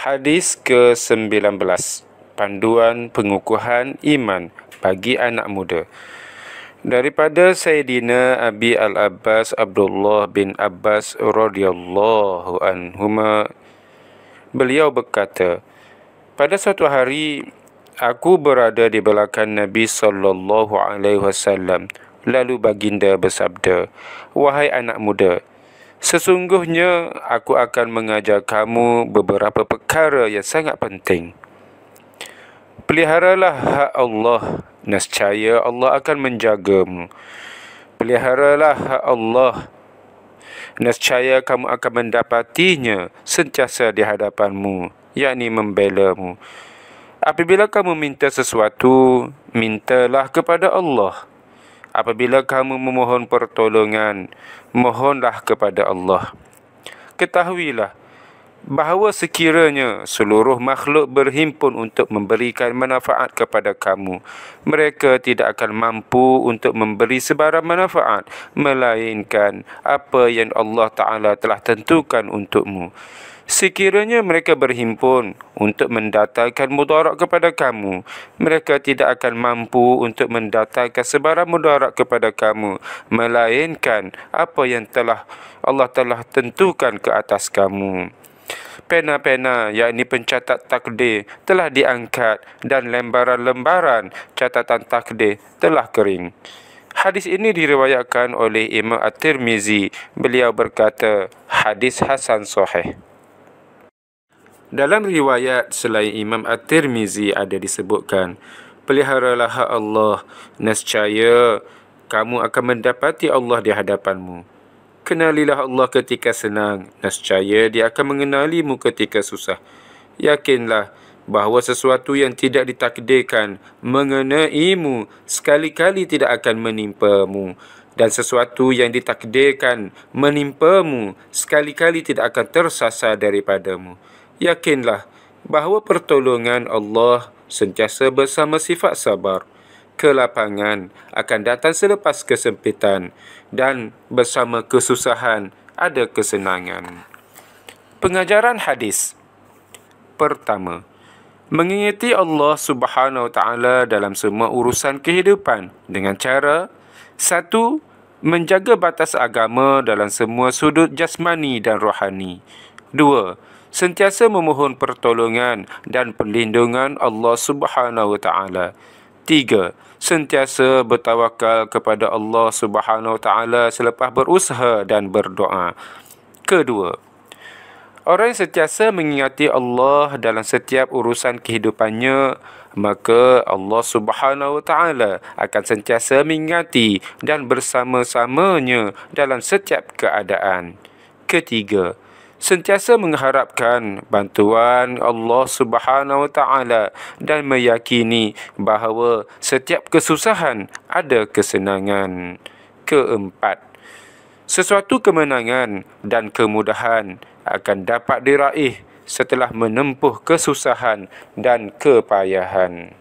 Hadis ke-19, panduan pengukuhan iman bagi anak muda. Daripada Sayyidina Abi Al-Abbas Abdullah bin Abbas radhiyallahu anhuma, beliau berkata, pada suatu hari aku berada di belakang Nabi sallallahu alaihi wasallam, lalu baginda bersabda, wahai anak muda, sesungguhnya aku akan mengajar kamu beberapa perkara yang sangat penting. Peliharalah hak Allah, nescaya Allah akan menjagamu. Peliharalah hak Allah, nescaya kamu akan mendapatinya sentiasa di hadapanmu, yakni membela-mu. Apabila kamu minta sesuatu, mintalah kepada Allah. Apabila kamu memohon pertolongan, mohonlah kepada Allah. Ketahuilah bahawa sekiranya seluruh makhluk berhimpun untuk memberikan manfaat kepada kamu, mereka tidak akan mampu untuk memberi sebarang manfaat, melainkan apa yang Allah Ta'ala telah tentukan untukmu. Sekiranya mereka berhimpun untuk mendatangkan mudarat kepada kamu, mereka tidak akan mampu untuk mendatangkan sebarang mudarat kepada kamu, melainkan apa yang Allah telah tentukan ke atas kamu. Pena-pena, yakni pencatat takdir, telah diangkat dan lembaran-lembaran catatan takdir telah kering. Hadis ini diriwayatkan oleh Imam At-Tirmizi. Beliau berkata, hadis hasan sahih. Dalam riwayat selain Imam At-Tirmizi ada disebutkan, peliharalah hak Allah, nescaya kamu akan mendapati Allah di hadapanmu. Kenalilah Allah ketika senang, nescaya Dia akan mengenalimu ketika susah. Yakinlah bahawa sesuatu yang tidak ditakdirkan mengenaimu sekali-kali tidak akan menimpamu, dan sesuatu yang ditakdirkan menimpamu sekali-kali tidak akan tersasar daripadamu. Yakinlah bahawa pertolongan Allah sentiasa bersama sifat sabar. Kelapangan akan datang selepas kesempitan, dan bersama kesusahan ada kesenangan. Pengajaran hadis. Pertama, mengingati Allah Subhanahu Wa Taala dalam semua urusan kehidupan dengan cara: 1. Menjaga batas agama dalam semua sudut jasmani dan rohani. 2. Sentiasa memohon pertolongan dan perlindungan Allah Subhanahu Wa Taala. 3. Sentiasa bertawakal kepada Allah Subhanahu Wa Taala selepas berusaha dan berdoa. Kedua, orang yang sentiasa mengingati Allah dalam setiap urusan kehidupannya, maka Allah Subhanahu Wa Taala akan sentiasa mengingati dan bersama-samanya dalam setiap keadaan. Ketiga, sentiasa mengharapkan bantuan Allah Subhanahu Wa Taala dan meyakini bahawa setiap kesusahan ada kesenangan. Keempat, sesuatu kemenangan dan kemudahan akan dapat diraih setelah menempuh kesusahan dan kepayahan.